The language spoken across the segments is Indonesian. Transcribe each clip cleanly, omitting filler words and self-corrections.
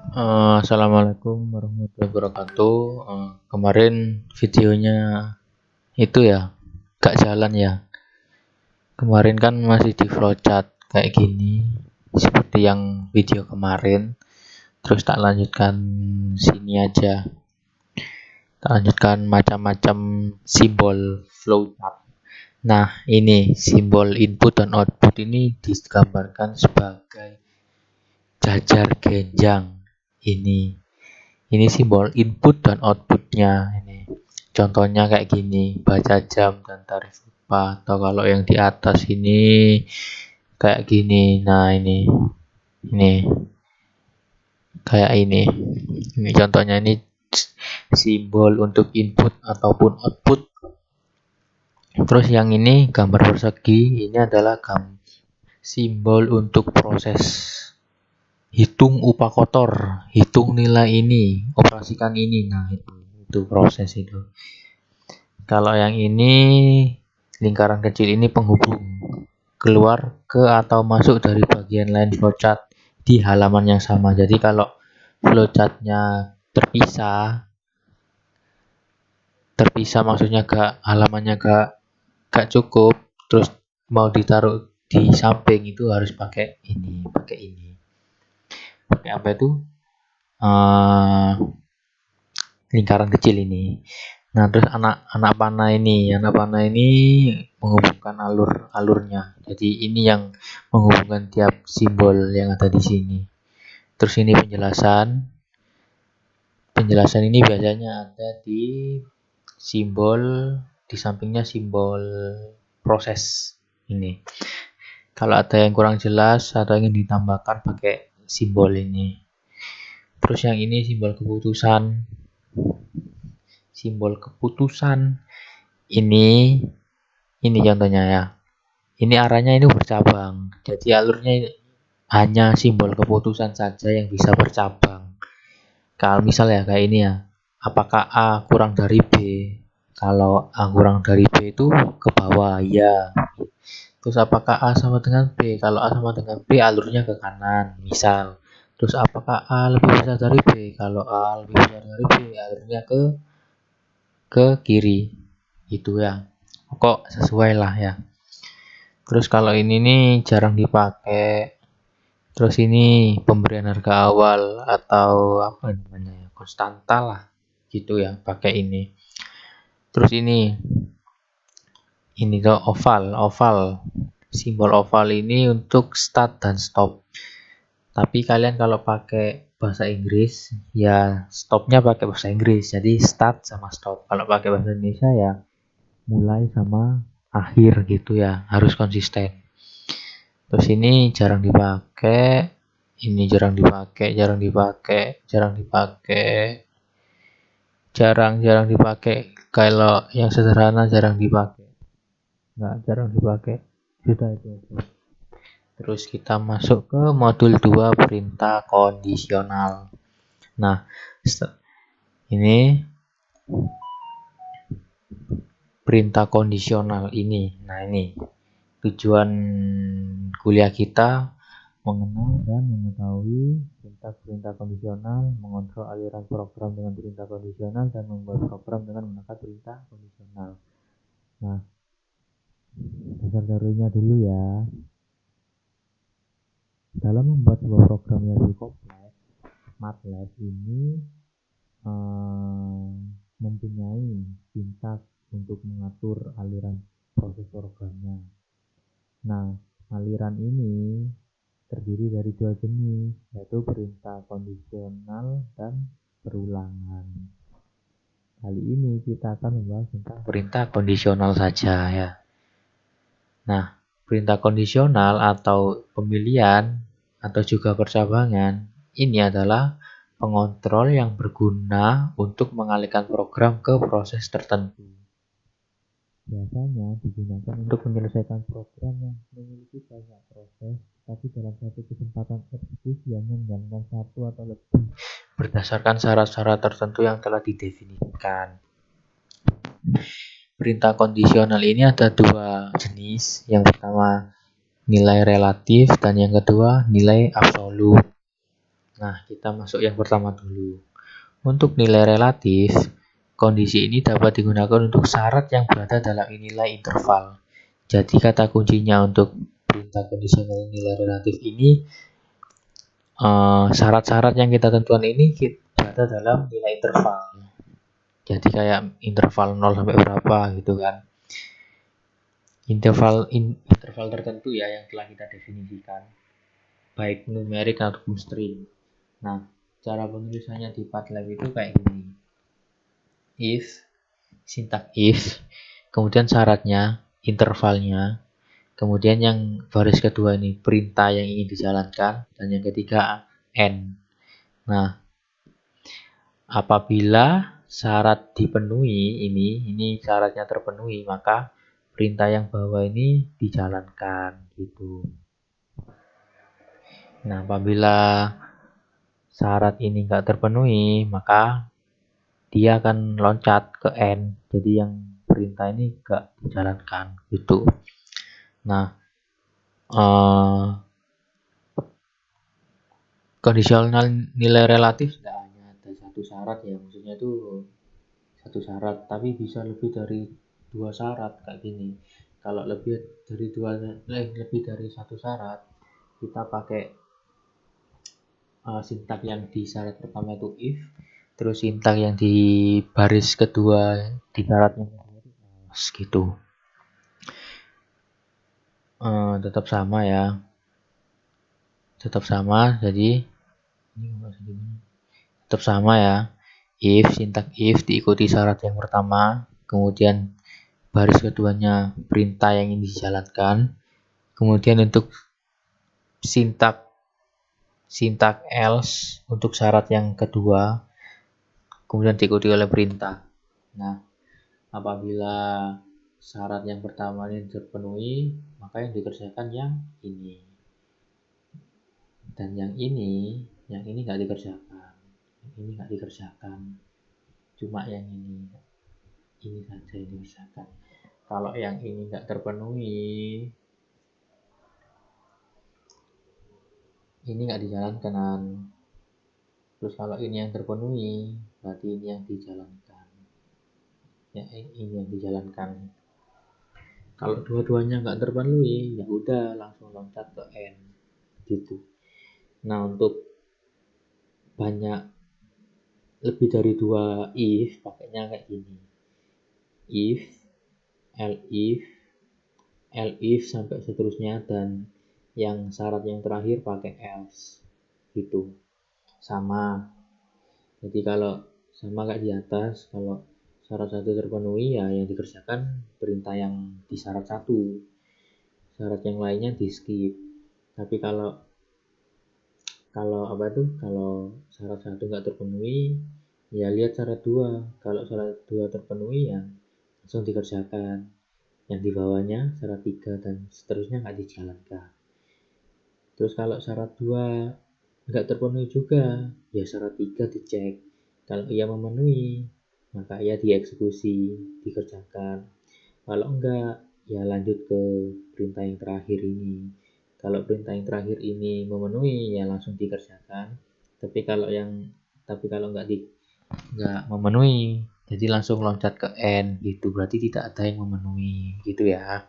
Assalamualaikum warahmatullahi wabarakatuh. Kemarin videonya itu ya gak jalan ya. Kemarin kan masih di flowchart kayak gini, seperti yang video kemarin. Terus tak lanjutkan sini aja. Tak lanjutkan macam-macam simbol flowchart. Nah, ini simbol input dan output ini digambarkan sebagai jajar genjang. Ini simbol input dan outputnya ini. Contohnya kayak gini, baca jam dan tarif upah. Atau kalau yang di atas ini kayak gini. Nah, ini kayak ini. Ini contohnya, ini simbol untuk input ataupun output. Terus yang ini gambar persegi, ini adalah simbol untuk proses. Hitung upah kotor, hitung nilai ini, operasikan ini. Nah, itu proses itu. Kalau yang ini lingkaran kecil ini penghubung keluar ke atau masuk dari bagian lain flowchart di halaman yang sama. Jadi kalau flowchartnya terpisah maksudnya halamannya gak cukup, terus mau ditaruh di samping itu harus pakai ini. Pakai apa itu? Lingkaran kecil ini. Nah, terus anak panah ini menghubungkan alurnya. Jadi ini yang menghubungkan tiap simbol yang ada di sini. Terus ini penjelasan ini biasanya ada di simbol, di sampingnya simbol proses ini. Kalau ada yang kurang jelas atau ingin ditambahkan pakai simbol ini. Terus yang ini simbol keputusan ini contohnya ya. Ini arahnya ini bercabang. Jadi alurnya hanya simbol keputusan saja yang bisa bercabang. Kalau misalnya kayak ini ya, apakah A kurang dari B? Kalau A kurang dari B itu ke bawah, ya. Terus apakah A sama dengan B? Kalau A sama dengan B, alurnya ke kanan, misal. Terus apakah A lebih besar dari B? Kalau A lebih besar dari B, alurnya ke kiri. Itu ya. Kok sesuai lah ya. Terus kalau ini nih jarang dipakai. Terus ini pemberian harga awal atau apa namanya ya, konstanta lah gitu ya, pakai ini. Terus ini tuh oval. Simbol oval ini untuk start dan stop. Tapi kalian kalau pakai bahasa Inggris ya stopnya pakai bahasa Inggris. Jadi start sama stop. Kalau pakai bahasa Indonesia ya mulai sama akhir gitu ya, harus konsisten. Terus ini jarang dipakai, jarang dipakai. Kalau yang sederhana jarang dipakai, sudah itu aja. Terus kita masuk ke modul 2 perintah kondisional. Nah, ini perintah kondisional ini. Nah, ini tujuan kuliah kita mengenal dan mengetahui perintah kondisional, mengontrol aliran program dengan perintah kondisional, dan membuat program dengan menggunakan perintah kondisional. Nah, dasar-dasarnya dulu ya. Dalam membuat sebuah program yang lebih kompleks, MATLAB ini mempunyai sintaks untuk mengatur aliran proses programnya. Nah, aliran ini terdiri dari dua jenis, yaitu perintah kondisional dan perulangan. Kali ini kita akan membahas tentang perintah kondisional saja ya. Nah, perintah kondisional atau pemilihan atau juga percabangan ini adalah pengontrol yang berguna untuk mengalihkan program ke proses tertentu. Biasanya digunakan untuk menyelesaikan program yang memiliki banyak proses, tapi dalam satu kesempatan eksekusi hanya menjalankan satu atau lebih berdasarkan syarat-syarat tertentu yang telah didefinisikan. Perintah kondisional ini ada dua jenis. Yang pertama nilai relatif dan yang kedua nilai absolut. Nah, kita masuk yang pertama dulu. Untuk nilai relatif, kondisi ini dapat digunakan untuk syarat yang berada dalam nilai interval. Jadi kata kuncinya untuk perintah kondisional nilai relatif ini, syarat-syarat yang kita tentukan ini berada dalam nilai interval. Jadi kayak interval 0 sampai berapa gitu kan. Interval tertentu ya yang telah kita definisikan, baik numerik ataupun string. Nah, cara penulisannya di Padlet itu kayak gini. If, sintak if, kemudian syaratnya, intervalnya, kemudian yang baris kedua ini perintah yang ingin dijalankan, dan yang ketiga n. Nah, apabila syarat dipenuhi ini syaratnya terpenuhi, maka perintah yang bawah ini dijalankan gitu. Nah, apabila syarat ini enggak terpenuhi, maka dia akan loncat ke n. Jadi yang perintah ini enggak dijalankan gitu. Nah, kondisional nilai relatif tidak hanya ada satu syarat ya, maksudnya itu satu syarat, tapi bisa lebih dari dua syarat kayak gini. Kalau lebih dari satu syarat, kita pakai sintak yang di syarat pertama itu if, terus sintak yang di baris kedua di syaratnya gitu. Tetap sama ya, tetap sama. Jadi tetap sama ya. If, sintak if diikuti syarat yang pertama, kemudian baris keduanya perintah yang ingin dijalankan, kemudian untuk sintak else untuk syarat yang kedua, kemudian diikuti oleh perintah. Nah, apabila syarat yang pertama ini terpenuhi, maka yang dikerjakan yang ini, dan yang ini nggak dikerjakan, ini nggak dikerjakan, cuma yang ini saja yang dikerjakan. Kalau yang ini nggak terpenuhi, ini nggak dijalankan. Terus kalau ini yang terpenuhi, berarti ini yang dijalankan. Ya, ini yang dijalankan. Kalau dua-duanya nggak terpenuhi, ya udah langsung loncat ke n gitu. Nah, untuk banyak lebih dari dua if, pakainya kayak gini. If, elif sampai seterusnya, dan yang syarat yang terakhir pakai else gitu. Sama. Jadi kalau sama kayak di atas, kalau syarat satu terpenuhi ya yang dikerjakan perintah yang di syarat satu, syarat yang lainnya di skip. Tapi kalau syarat satu nggak terpenuhi, ya lihat syarat dua. Kalau syarat dua terpenuhi ya langsung dikerjakan. Yang di bawahnya syarat 3 dan seterusnya nggak dijalankan. Terus kalau syarat 2 nggak terpenuhi juga, ya syarat 3 dicek. Kalau ia memenuhi, maka ia dieksekusi, dikerjakan. Kalau enggak, ya lanjut ke perintah yang terakhir ini. Kalau perintah yang terakhir ini memenuhi, ya langsung dikerjakan. Tapi kalau nggak memenuhi, jadi langsung loncat ke n gitu. Berarti tidak ada yang memenuhi gitu ya.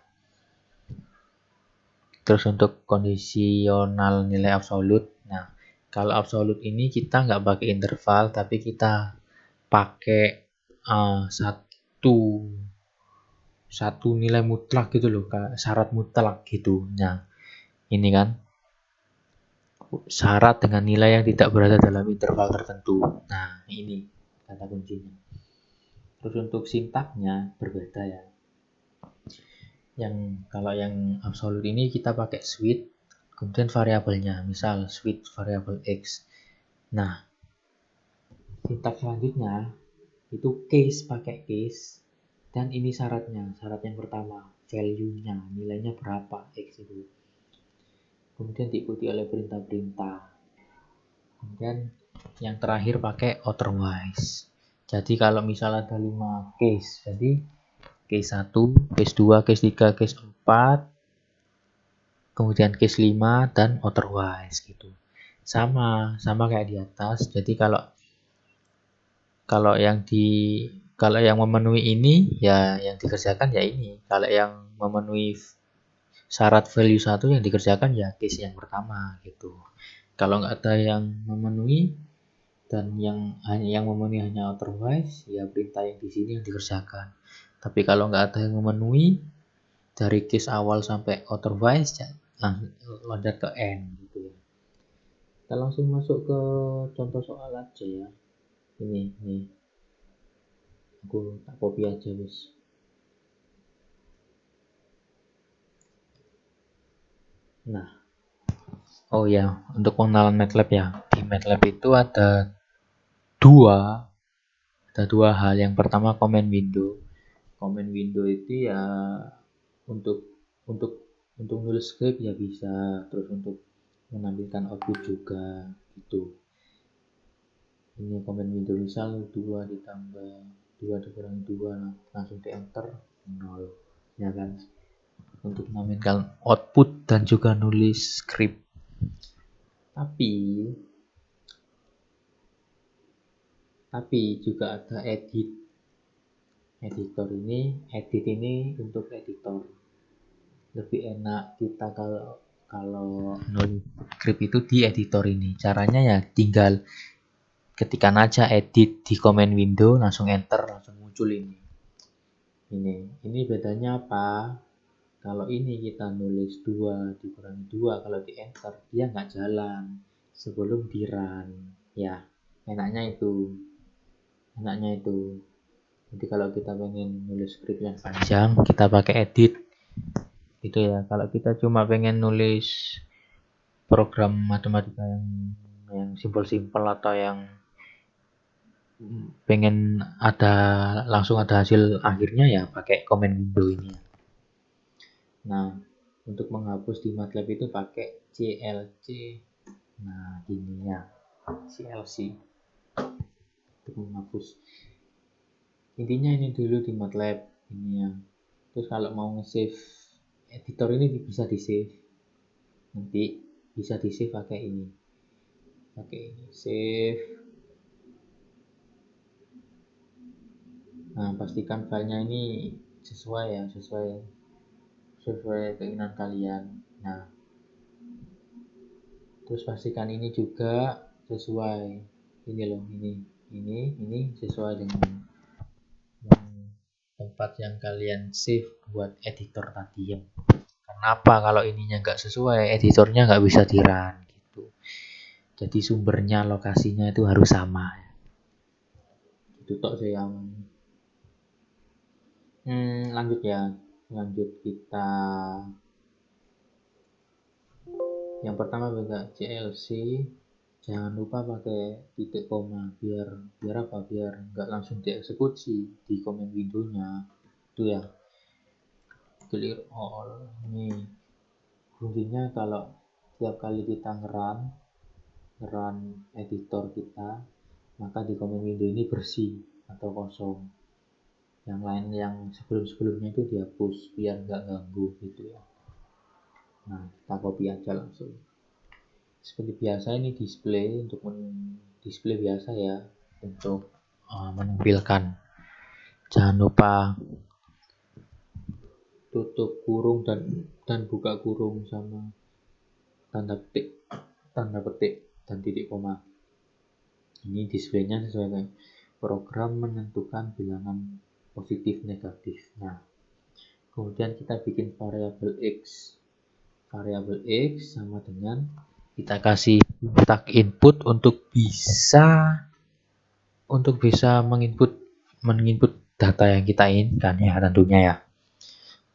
Terus untuk kondisional nilai absolut, nah kalau absolut ini kita nggak pakai interval, tapi kita pakai satu nilai mutlak gitu loh, syarat mutlak gitu. Nah, ini kan syarat dengan nilai yang tidak berada dalam interval tertentu. Nah, ini kata kuncinya. Terus untuk sintaknya berbeda ya. Kalau yang absolut ini kita pakai switch, kemudian variabelnya, misal switch variabel x. Nah, sintak selanjutnya itu case, pakai case, dan ini syaratnya, syarat yang pertama, value-nya, nilainya berapa x itu. Kemudian diikuti oleh perintah-perintah. Kemudian yang terakhir pakai otherwise. Jadi kalau misalnya ada 5 case, jadi case 1, case 2, case 3, case 4, kemudian case 5 dan otherwise gitu. sama kayak di atas. Jadi kalau yang memenuhi ini ya yang dikerjakan ya ini. Kalau yang memenuhi syarat value 1 yang dikerjakan ya case yang pertama gitu. Kalau nggak ada yang memenuhi dan yang memenuhi hanya otherwise, ya perintah yang di sini yang dikerjakan. Tapi kalau nggak ada yang memenuhi dari case awal sampai otherwise, ya loncat ke end gitu ya. Kita langsung masuk ke contoh soal aja ya. Ini aku tak copy aja wis. Nah, oh ya, untuk pengenalan MATLAB ya. Di MATLAB itu ada dua hal. Yang pertama command window. Command window itu ya untuk untuk nulis script ya bisa, terus untuk menampilkan output juga gitu. Ini command window, misal 2 ditambah 2 dikurangi 2 langsung di enter 0 ya kan, untuk menampilkan output dan juga nulis script. Tapi juga ada edit ini untuk editor. Lebih enak kita kalau nulis script itu di editor ini. Caranya ya tinggal ketikkan aja edit di command window, langsung enter, langsung muncul ini. Ini bedanya apa? Kalau ini kita nulis 2 dikurangi 2, kalau di enter dia nggak jalan sebelum di run. Ya, enaknya itu. Jadi kalau kita pengen nulis script yang panjang, kita pakai edit. Gitu ya. Kalau kita cuma pengen nulis program matematika yang simpel-simpel atau yang pengen langsung ada hasil akhirnya, ya pakai command window ini. Nah, untuk menghapus di MATLAB itu pakai CLC. Nah, gini ya, CLC untuk menghapus. Intinya ini dulu di MATLAB ini ya. Terus kalau mau nge-save editor ini bisa di-save. Nanti bisa di-save pakai ini. Save. Nah, pastikan filenya ini sesuai keinginan kalian. Nah, terus pastikan ini juga sesuai. Ini loh, ini sesuai dengan tempat yang kalian save buat editor tadi ya. Kenapa kalau ininya nggak sesuai, editornya nggak bisa di-run gitu. Jadi sumbernya, lokasinya itu harus sama. Itu tok sih yang lanjut kita. Yang pertama beda CLC, jangan lupa pakai titik koma biar nggak langsung dieksekusi di command window-nya. Itu ya. Clear all. Nih kuncinya, kalau tiap kali kita ngeran editor kita, maka di command window ini bersih atau kosong. Yang lain yang sebelumnya itu dihapus biar nggak ganggu gitu ya. Nah, kita copy aja langsung. Seperti biasa ini display, untuk display biasa ya, untuk menampilkan. Jangan lupa tutup kurung dan buka kurung sama tanda petik dan titik koma. Ini displaynya sesuai dengan program menentukan bilangan positif negatif. Nah, kemudian kita bikin variabel x. Variabel x sama dengan kita kasih tag input untuk bisa menginput data yang kita inginkan ya tentunya ya.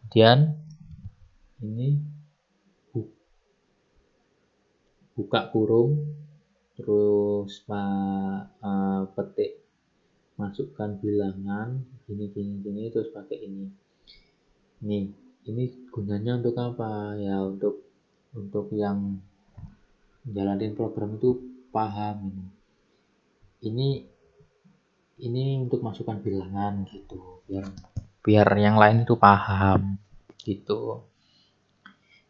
Kemudian ini buka kurung, terus petik, masukkan bilangan gini terus pakai ini. Ini gunanya untuk apa ya? Untuk yang jalanin program itu paham ini untuk masukkan bilangan gitu, biar yang lain itu paham gitu.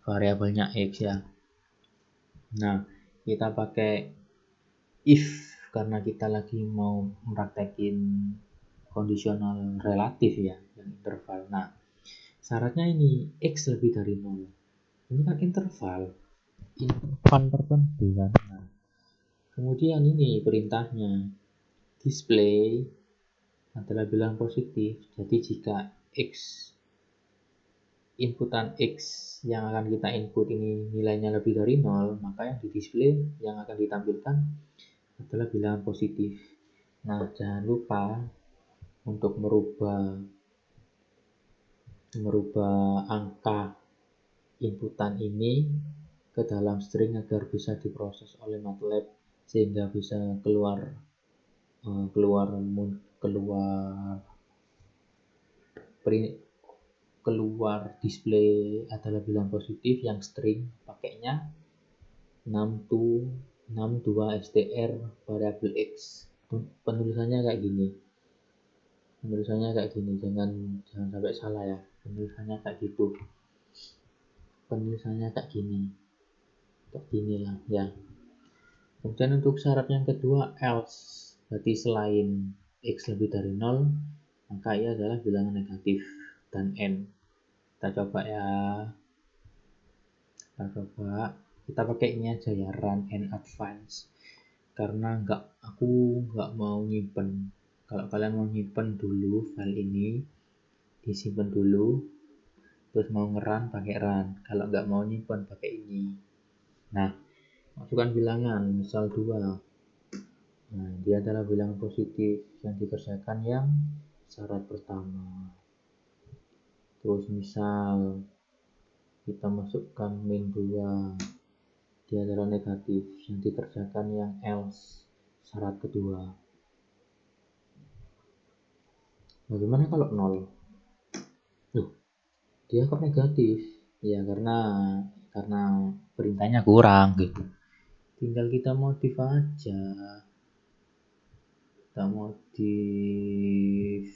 Variabelnya x ya. Nah, kita pakai if karena kita lagi mau mempraktekin kondisional relatif ya, yang interval. Nah, syaratnya ini X lebih dari 0. Ini kan interval tertentu kan. Nah, kemudian ini perintahnya, display adalah bilangan positif. Jadi jika inputan X yang akan kita input ini nilainya lebih dari 0, maka yang di display yang akan ditampilkan adalah bilangan positif. Nah, jangan lupa untuk merubah angka inputan ini ke dalam string agar bisa diproses oleh MATLAB sehingga bisa keluar display adalah bilangan positif yang string pakainya 62 str variabel X. Penulisannya kayak gini, jangan sampai salah ya, penulisannya kayak gini lah ya. Kemudian untuk syarat yang kedua, else, berarti selain X lebih dari 0, maka ia adalah bilangan negatif dan N. Kita coba kita pakai ini aja ya, run and advance, karena aku nggak mau nyimpen. Kalau kalian mau nyimpen dulu file ini, disimpan dulu, terus mau ngeran pakai run. Kalau nggak mau nyimpen pakai ini. Nah, masukkan bilangan, misal 2. Nah, dia adalah bilangan positif yang dikerjakan yang syarat pertama. Terus misal kita masukkan min 2, dia adalah negatif yang dikerjakan yang else syarat kedua. Bagaimana kalau 0? Loh, dia kok negatif? Ya karena perintahnya kurang gitu. Tinggal kita modif aja. Kita modif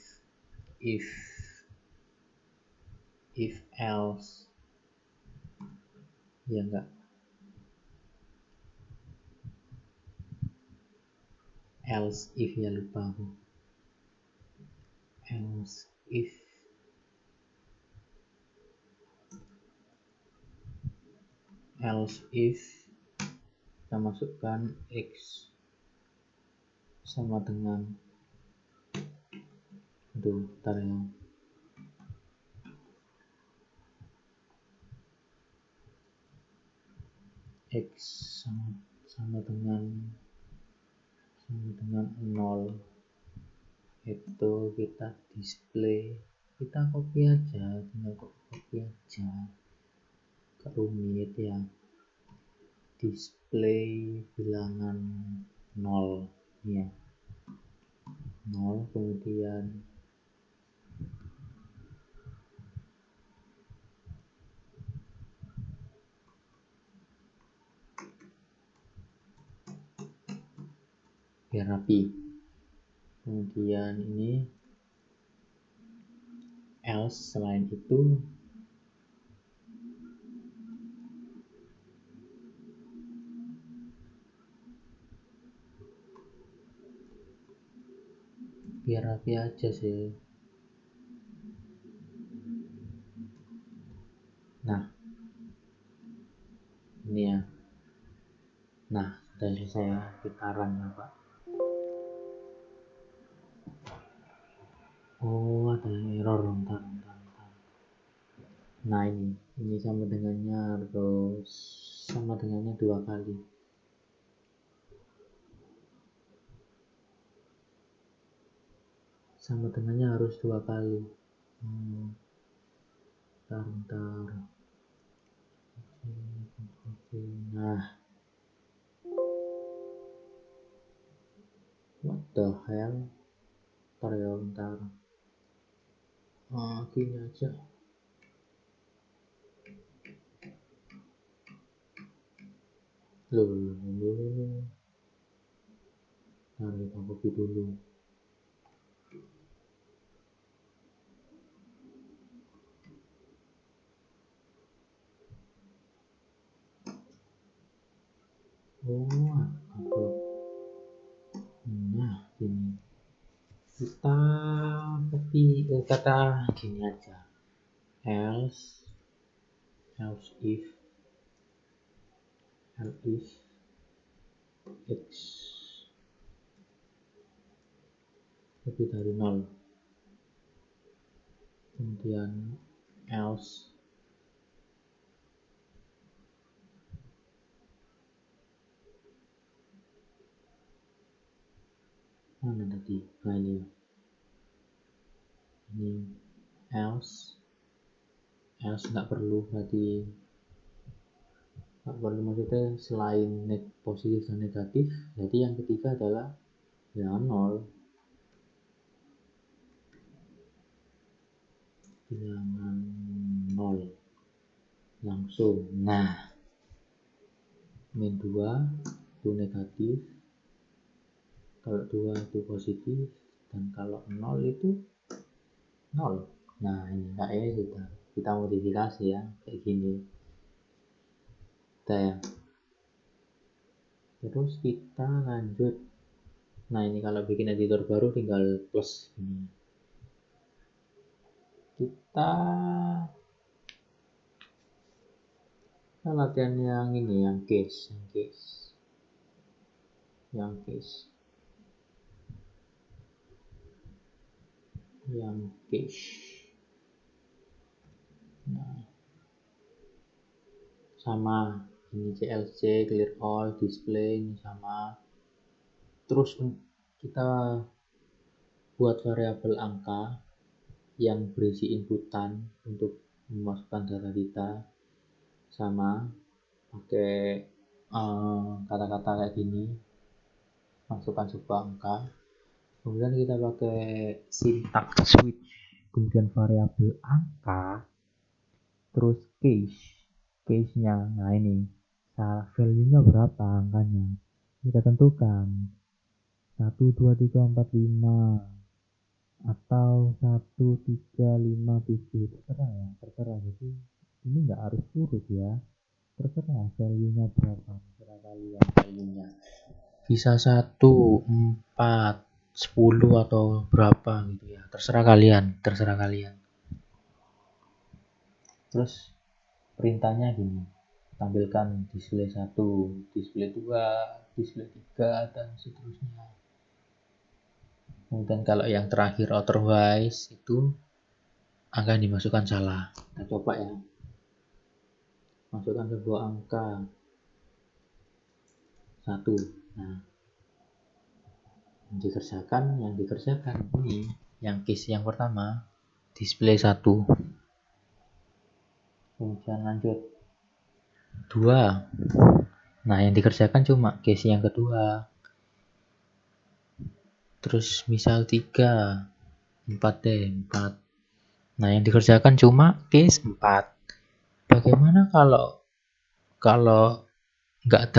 if else ya enggak, else if ya lupa aku, else if kita masukkan X sama dengan bentar ya, X sama dengan 0, itu kita display, kita copy aja, tinggal copy aja, gak rumit ya, display bilangan 0 ya, 0, kemudian biar rapi, kemudian ini else selain itu biar rapi aja sih. Nah ini ya, nah sudah selesai ya, kita run ya Pak. Oh ada error, bentar. Nah ini sama dengannya harus sama dengannya 2 kali. Sama dengannya harus 2 kali. Bentar. Nah, what the hell? Bentar. Gini aja. Loh. Nah, kita copy dulu. kita copy kata gini aja, else if x lebih dari 0, kemudian else mana tadi, nah ini else nggak perlu, berarti nggak perlu, maksudnya selain positif dan negatif, jadi yang ketiga adalah ya 0, bilangan 0 langsung. Nah, min 2 itu negatif, kalau 2 itu positif, dan kalau 0 itu 0. Nah, ini kayaknya kita modifikasi ya, kayak gini. Ya. Terus kita lanjut. Nah, ini kalau bikin editor baru tinggal plus ini. Kita latihan yang ini, yang case. Nah, sama ini CLC, clear all, display ini sama. Terus kita buat variabel angka yang berisi inputan untuk memasukkan data kita, sama pakai kata-kata kayak gini, masukkan sebuah angka. Kemudian kita pakai syntax switch, kemudian variabel angka, terus case-nya. Nah, ini value-nya berapa angkanya, kita tentukan 1, 2, 3, 4, 5 atau 1, 3, 5, 7, terserah. Jadi ini nggak harus huruf ya, terserah value-nya berapa, terserah kalian value-nya, bisa 1, 4, 10 atau berapa gitu ya, terserah kalian. Terus perintahnya gini, tampilkan display 1, display 2, display 3, dan seterusnya. Kemudian kalau yang terakhir otherwise itu angka yang dimasukkan salah. Kita coba ya, masukkan sebuah angka 1. Nah, yang dikerjakan ini, yang case yang pertama display 1, kemudian lanjut 2. Nah, yang dikerjakan cuma case yang kedua. Terus misal 3, 4. Nah, yang dikerjakan cuma case 4. Bagaimana kalau nggak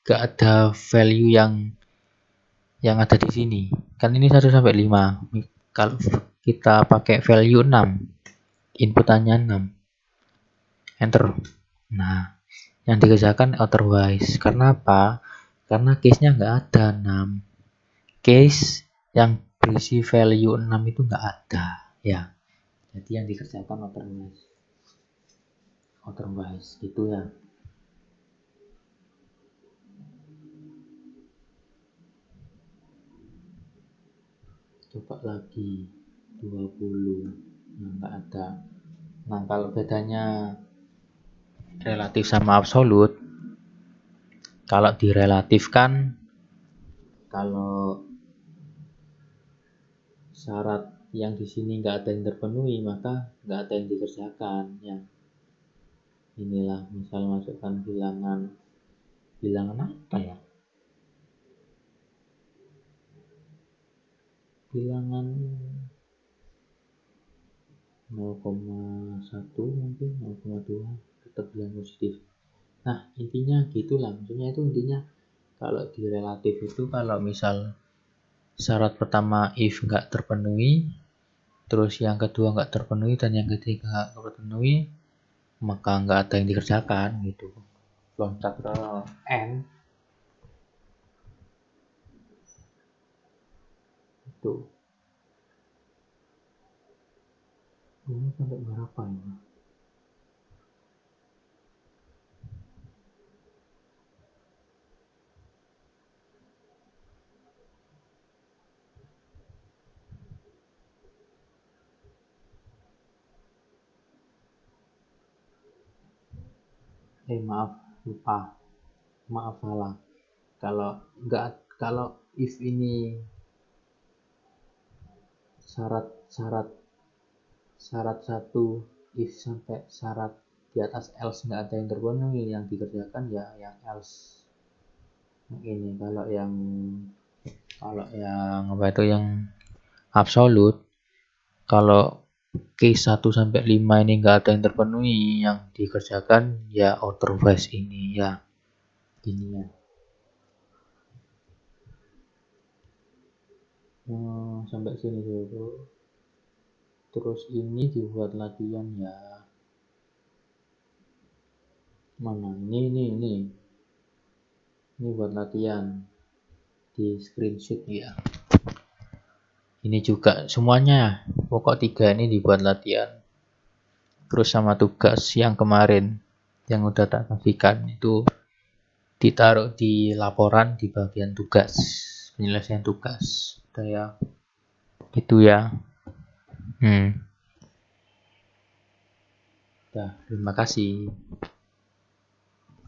ada value yang ada di sini? Kan ini 1 sampai 5. Kalau kita pakai value 6, inputannya 6, enter. Nah, yang dikerjakan otherwise. Karena apa? Karena case-nya nggak ada 6. Case yang berisi value 6 itu nggak ada ya. Jadi yang dikerjakan otherwise gitu ya. Coba lagi 20. Nah, nggak ada. Nah, kalau bedanya relatif sama absolut, kalau direlatifkan, kalau syarat yang di sini nggak ada yang terpenuhi, maka nggak ada yang dikerjakan ya. Inilah misal masukkan bilangan apa ya, bilangan 0,1 mungkin 0,2, tetap bilang positif. Nah, intinya gitulah, maksudnya itu intinya kalau di relatif itu, kalau misal syarat pertama if nggak terpenuhi, terus yang kedua nggak terpenuhi, dan yang ketiga nggak terpenuhi, maka nggak ada yang dikerjakan gitu. Loncat ke N itu. Ini sampai berapa ini? Maaf, lupa. Maaf salah. Kalau if ini syarat satu, if sampai syarat di atas else nggak ada yang terpenuhi, yang dikerjakan ya yang else. Ini kalau yang apa itu yang absolut, kalau case 1 sampai 5 ini nggak ada yang terpenuhi, yang dikerjakan ya otherwise ini ya. Gini ya. Sampai sini dulu. Terus ini dibuat latihan ya. Mana? Ini buat latihan. Di screenshot ya. Ini juga semuanya. Pokok 3 ini dibuat latihan. Terus sama tugas yang kemarin yang udah tak kasihkan itu ditaruh di laporan di bagian tugas, penyelesaian tugas. Udah ya. Itu ya. Udah, terima kasih.